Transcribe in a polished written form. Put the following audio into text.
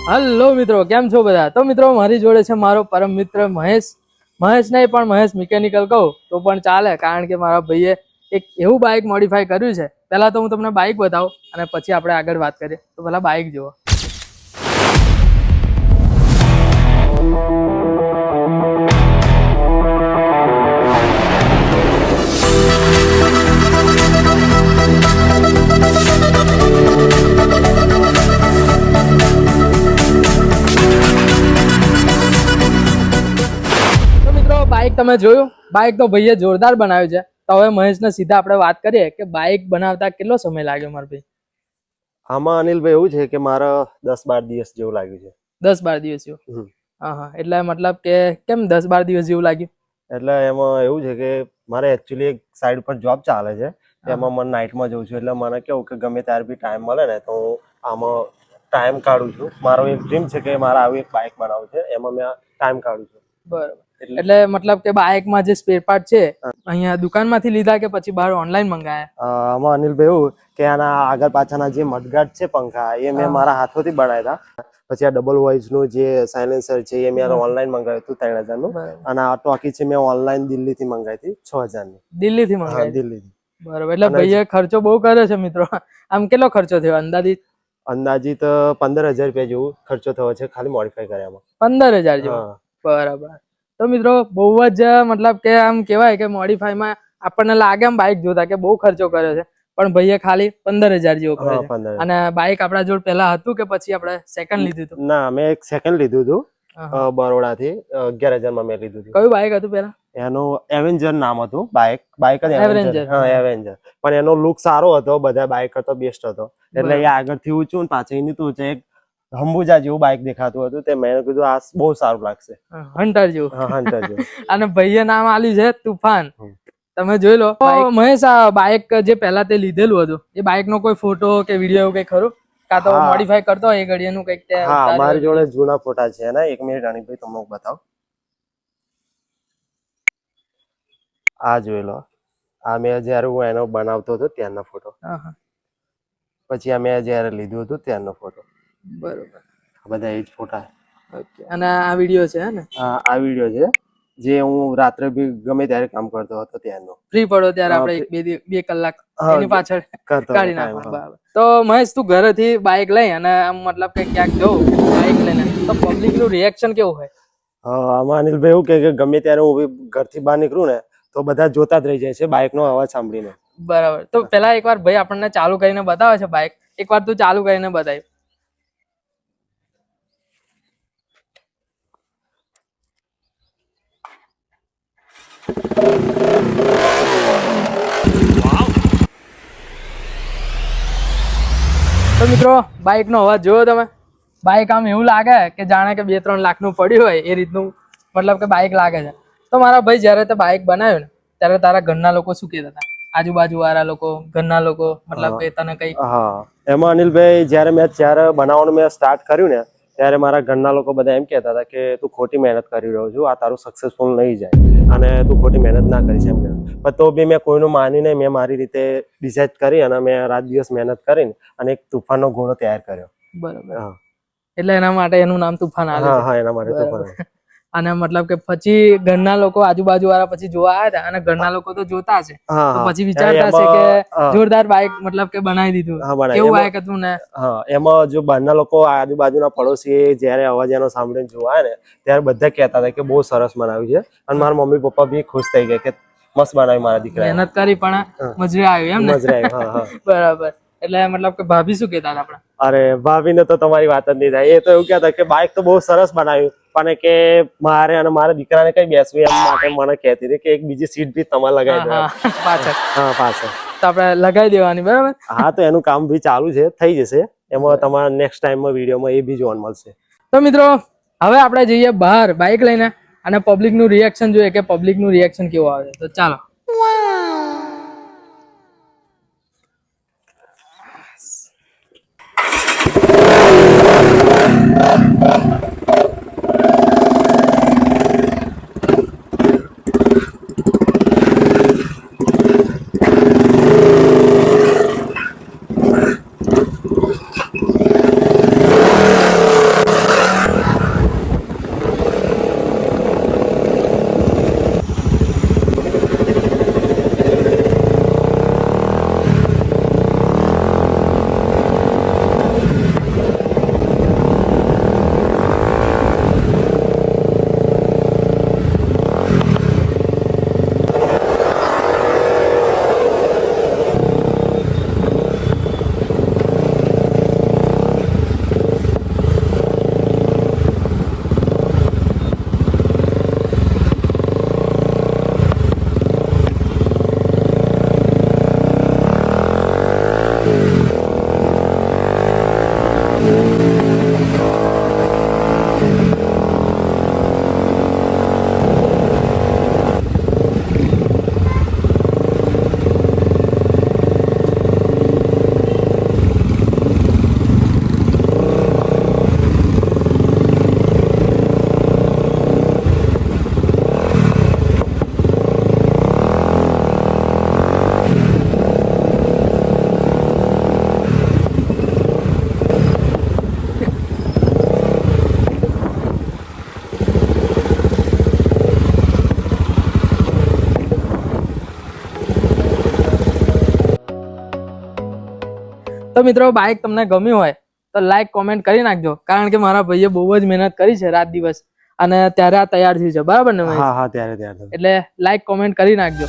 Hello મિત્રો, કેમ છો બધા? તો મિત્રો મારી જોડે છે મારો પરમ મિત્ર મહેશ. મહેશ નહીં પણ મહેશ મિકેનિકલ કહું તો પણ ચાલે, કારણ કે મારા ભાઈએ એક એવું બાઇક મોડિફાઈ કર્યું છે. પહેલા તો હું તમને બાઇક બતાવું અને પછી આપણે આગળ વાત કરીએ. તો પહેલા બાઇક જુઓ. બાઇક તમે જોયું, બાઇક તો ભાઈએ જોરદાર બનાવ્યું છે. તો હવે મહેશને સીધા આપણે વાત કરીએ કે બાઇક બનાવતા કેટલો સમય લાગ્યો મારા ભાઈ? આમાં અનિલભાઈ એવું છે કે મારા 10-12 દિવસ જેવું લાગ્યું છે. 10-12 દિવસ જેવું? હા. એટલે મતલબ કે કેમ 10-12 દિવસ જેવું લાગ્યું? એટલે એમાં એવું છે કે મારે એકચ્યુઅલી એક સાઈડ પર જોબ ચાલે છે, એમાં મને નાઇટમાં જઉં છું. એટલે મને કેવું કે ગમે ત્યારે બી ટાઈમ મળે ને તો હું આમાં ટાઈમ કાઢું છું. મારો એક ડ્રીમ છે કે મારે આવી એક બાઇક બનાવવું છે, એમાં મેં ટાઈમ કાઢું છું. બરાબર. એટલે મતલબ કે બાઇકમાં જે સ્પેર પાર્ટ છે અહીંયા દુકાનમાંથી લીધા કે પછી બહાર ઓનલાઈન મંગાયા? આમાં અનિલભાઈ એવું કે આના આગળ પાછળના જે મડગાર્ડ છે પંખા, એ મેં મારા હાથોથી બનાવ્યા હતા. પછી આ ડબલ વોઇસ નું જે સાયલેન્સર છે એ મેં ઓનલાઈન મંગાવ્યું હતું 3000 નું. અને આ ટોકી છે મેં ઓનલાઈન દિલ્હી થી મંગાવી હતી 6000 ની. દિલ્હી થી મંગાવી? દિલ્હી. બરાબર. એટલે ભાઈએ ખર્ચો બહુ કર્યો છે મિત્રો. આમ કેટલો ખર્ચો થયો અંદાજિત? અંદાજિત 15000 રૂપિયા જેવું ખર્ચો થયો છે ખાલી મોડિફાઈ કર્યામાં. 15000 જેવો? બરાબર. તો મિત્રો બહુ જ મતલબ કે આમ કહેવાય કે મોડિફાઈમાં આપણને લાગે આમ બાઇક જોતા કે બહુ ખર્ચો કર્યો છે, પણ ભાઈએ ખાલી 15000 જેવો કર્યો છે. અને બાઇક આપણા જોડે પહેલા હતું કે પછી આપણે સેકન્ડ લીધું હતું? ના, મેં એક સેકન્ડ લીધું હતું બરોડા થી. 11000 માં મેં લીધું હતું. કયું બાઇક હતું પહેલા? એનું એવેન્જર નામ હતું. બાઇક જ એવેન્જર. એવેન્જર. પણ એનો લુક સારો હતો, બધા બાઇક કરતો બેસ્ટ હતો. એટલે એ આગળથી ઊંચું ને પાછળ નીચું છે, એક હંબુજા જેવું બાઇક દેખાતું હતું. તે મેં કીધું આ બહુ સારું લાગશે, હન્ટર જેવું. હન્ટર જેવું. અને ભાઈએ નામ આલ્યું છે તુફાન. તમે જોઈ લો. મહેશ, આ બાઇક જે પહેલા તે લીધેલું હતું એ બાઇક નો કોઈ ફોટો કે વિડીયો એવું કઈ ખરું? કાં તો મોડિફાઈ કરતો હોય એ ઘડીનું કઈક? હા, મારી જોડે જૂના ફોટા છે એના. 1 મિનિટ અનિલભાઈ તમને બતાવો. આ જોઈ લો. આ મેં જયારે હું એનો બનાવતો હતો ત્યારનો ફોટો. પછી આ મેં જયારે લીધું હતું ત્યારનો ફોટો. બરોબર. આ બધા એ જ ફોટા. ઓકે. અને આ વિડીયો છે ને? આ વિડીયો છે જે હું રાત્રે બી ગમે ત્યારે કામ કરતો હતો ત્યારનો. ફ્રી પડો ત્યારે આપણે 2 કલાક એની પાછળ કાઢી નાખવાનું. બરાબર. તો મહેશ, તું ઘરેથી બાઇક લઈ અને આમ મતલબ કે ક્યાંક જવું બાઇક લઈને તો પબ્લિક નું રિએક્શન કેવું હોય? આમાં અનિલભાઈ એવું કે ગમે ત્યારે હું ઘરથી બહાર નીકળું ને તો બધા જોતા જ રહી જાય છે બાઇક નો અવાજ સાંભળીને. બરાબર. તો પેલા એકવાર ભાઈ આપણને ચાલુ કરીને બતાવે છે બાઇક. એકવાર તું ચાલુ કરીને બતાવ. તો મિત્રો બાઇક નો અવાજ જોયો તમે? બાઇક આમ એવું લાગે કે જાણે કે 2-3 લાખ નું પડ્યું હોય એ રીતનું મતલબ કે બાઇક લાગે છે. તો મારા ભાઈ જયારે તે બાઇક બનાવ્યું ને ત્યારે તારા ઘરના લોકો શું કહેતા હતા? આજુબાજુ વાળા લોકો, ઘરના લોકો, મતલબ કે તને કઈ? એમાં અનિલભાઈ જયારે બનાવવાનું મેં સ્ટાર્ટ કર્યું ને ત્યારે મારા ઘરના લોકો બધા એમ કહેતા હતા કે તું ખોટી મહેનત કરી રહ્યો છું, આ તારું સક્સેસફુલ નહીં જાય અને તું ખોટી મહેનત ના કરીશ એમ. પણ તો બી મેં કોઈનું માનીને મેં મારી રીતે ડિસાઇડ કરી અને મેં રાત દિવસ મહેનત કરીને અને એક તુફાનનો ઘોડો તૈયાર કર્યો. બરાબર. એટલે એના માટે એનું નામ તુફાન આવ્યું? હા, એના માટે તુફાન. અને મતલબ કે પછી ઘરના લોકો, આજુબાજુ વાળા પછી જોવા આવ્યા હતા અને ઘરના લોકો તો જોતા છે તો પછી વિચારતા છે કે જોરદાર બાઇક મતલબ કે બનાવી દીધું. કેવું બાઇક હતું ને? એમાં જો બહારના લોકો, આજુબાજુના પડોશી જયારે અવાજ એનો સાંભળીને જોવા આવ્યા ને ત્યારે બધા કહેતા હતા કે બહુ સરસ બનાવ્યું છે. અને મારા મમ્મી પપ્પા બી ખુશ થઈ ગયા કે મસ્ત બનાવી મારા દીકરા. મહેનત કરી પણ મજરે આવ્યું એમ ને? મજરે આવ્યું. બરાબર. એટલે મતલબ કે ભાભી શું કહેતા હતા આપણા? અરે ભાભીને તો તમારી વાત જ નહીં થાય. એ તો એવું કહેતા કે બાઇક તો બહુ સરસ બનાવ્યું, પણ કે મારે અને મારા દીકરાને કઈ બેસવું એમ માટે મને કહેતી હતી કે એક બીજી સીટ બી તમારે લગાવી દો પાછળ. હા, પાછળ. તો આપણે લગાવી દેવાની. બરાબર. હા, તો એનું કામ બી ચાલુ છે, થઈ જશે. એમાં તમારા નેક્સ્ટ ટાઈમમાં વિડીયોમાં એ બી જોવા મળશે. તો મિત્રો હવે આપણે જઈએ બહાર બાઇક લઈને અને પબ્લિક નું રિએક્શન જોઈએ કે પબ્લિક નું રિએક્શન કેવું આવે. તો ચાલો. તો મિત્રો બાઇક તમને ગમ્યું હોય તો લાઈક કોમેન્ટ કરી નાખજો, કારણ કે મારા ભાઈએ બહુ જ મહેનત કરી છે રાત દિવસ, અને ત્યારે આ તૈયાર થયું છે, બરાબર ને મહેશ? હા ત્યારે એટલે લાઈક કોમેન્ટ કરી નાખજો.